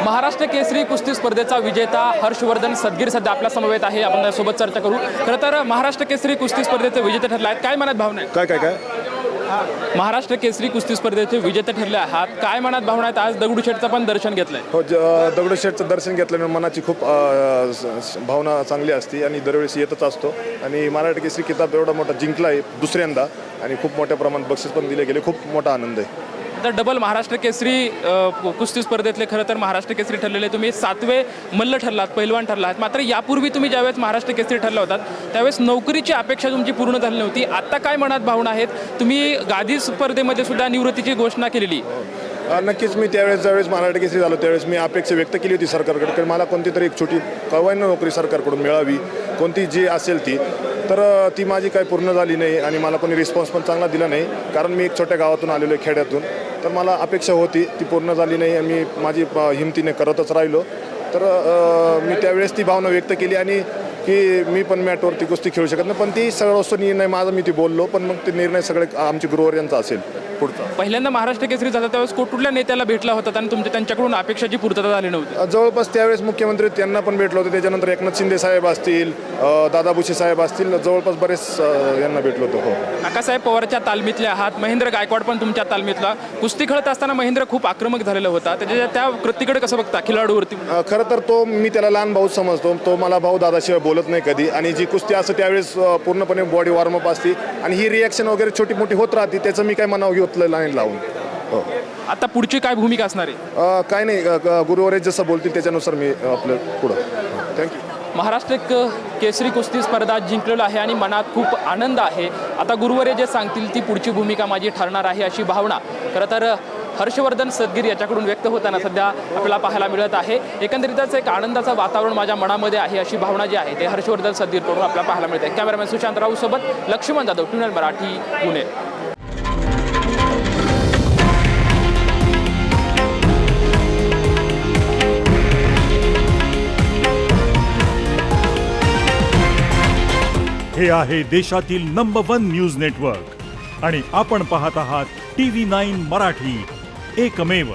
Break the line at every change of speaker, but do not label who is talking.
महाराष्ट्र केसरी कुस्ती स्पर्धेचा विजेता हर्षवर्धन सदगीर सध्या आपल्या समवेत आहे. आपण त्यासोबत चर्चा करू. खरं तर महाराष्ट्र केसरी कुस्ती स्पर्धेचे विजेते ठरले आहेत. काय मनात भावना आहेत?
काय
महाराष्ट्र केसरी कुस्ती स्पर्धेचे विजेते ठरले आहात. काय मनात भावना आहेत? आज दगडूशेठचं पण दर्शन घेतलंय.
हो, दगडूशेठचं दर्शन घेतल्याने मनाची खूप भावना चांगली असते आणि दरवेळेस येतच असतो. आणि महाराष्ट्र केसरी किताब एवढा मोठा जिंकला आहे दुसऱ्यांदा आणि खूप मोठ्या प्रमाणात बक्षीस पण दिले गेले. खूप मोठा आनंद आहे.
तर डबल महाराष्ट्र केसरी कुस्ती स्पर्धेतले खरं तर महाराष्ट्र केसरी ठरलेले तुम्ही 7वे मल्ल ठरलात, पैलवान ठरलात. मात्र यापूर्वी तुम्ही ज्यावेळेस महाराष्ट्र केसरी ठरला होतात त्यावेळेस नोकरीची अपेक्षा तुमची पूर्ण झाली नव्हती. आता काय मनात भावना आहेत? तुम्ही गादी स्पर्धेमध्ये सुद्धा निवृत्तीची घोषणा केलेली.
नक्कीच मी ज्यावेळेस महाराष्ट्र केसरी झालो त्यावेळेस मी अपेक्षा व्यक्त केली होती सरकारकडे की मला कोणती तरी एक छोटी कवायना नोकरी सरकारकडून मिळावी, कोणती जी असेल ती. तर ती माझी काही पूर्ण झाली नाही आणि मला कोणी रिस्पॉन्स पण चांगला दिला नाही, कारण मी एक छोट्या गावातून आलेलो आहे, खेड्यातून. तर मला अपेक्षा होती, ती पूर्ण झाली नाही आणि मी माझी हिमतीने करतच राहिलो. तर मी त्यावेळेस ती भावना व्यक्त केली आणि की मी पण मॅटवरती कुस्ती खेळू शकत नाही. पण ती सर्वस्व निर्णय माझा, मी ती बोललो. पण मग ते निर्णय सगळे आमचे गुरुवर यांचा असेल पुढचा.
पहिल्यांदा महाराष्ट्र केसरी झाला त्यावेळेस कुठल्या नेत्याला भेटला होता आणि त्यांच्याकडून अपेक्षाची पूर्तता झाली नव्हती?
जवळपास त्यावेळेस मुख्यमंत्री त्यांना पण भेटलो होतो. त्याच्यानंतर एकनाथ शिंदे साहेब असतील, दादा भुसे साहेब असतील, जवळपास बरेच यांना भेटलो होतो. हो,
काकासाहेब पवारच्या तालमीतले आहात. महेंद्र गायकवाड पण तुमच्या तालमीतला. कुस्ती खेळत असताना महेंद्र खूप आक्रमक झालेला होता. त्या कृतीकडे कसं बघता खिलाडूवरती?
खरं तर तो मी त्याला लहान भाऊ समजतो. तो मला भाऊ दादाशिवाय बोलत नाही कधी. आणि जी कुस्ती असते त्यावेळेस पूर्णपणे बॉडी वॉर्मअप असते आणि ही रिॲक्शन वगैरे छोटी मोठी होत राहते. त्याचं मी काय मनावर घेतलं नाही लावून. हो,
आता पुढची काय भूमिका असणार आहे?
काय नाही, गुरुवर जसं बोलतील त्याच्यानुसार मी आपलं पुढं. थँक्यू.
महाराष्ट्र केसरी कुस्ती स्पर्धा जिंकलेलो आहे आणि मनात खूप आनंद आहे. आता गुरुवरे जे सांगतील ती पुढची भूमिका माझी ठरणार आहे अशी भावना खरं तर हर्षवर्धन सदगीर याच्याकडून व्यक्त होताना सध्या आपल्याला पाहायला मिळत आहे. एकंदरीतच एक आनंदाचं वातावरण माझ्या मनामध्ये आहे अशी भावना जी आहे ते हर्षवर्धन सदगीरकडून आपल्याला पाहायला मिळते. कॅमेरामॅन सुशांत राऊ सोबत लक्ष्मण जाधव, ट्युनल मराठी, पुणे.
हे आहे देशातील नंबर 1 न्यूज नेटवर्क आणि आपण पाहत आहात TV9 मराठी, एकमेव.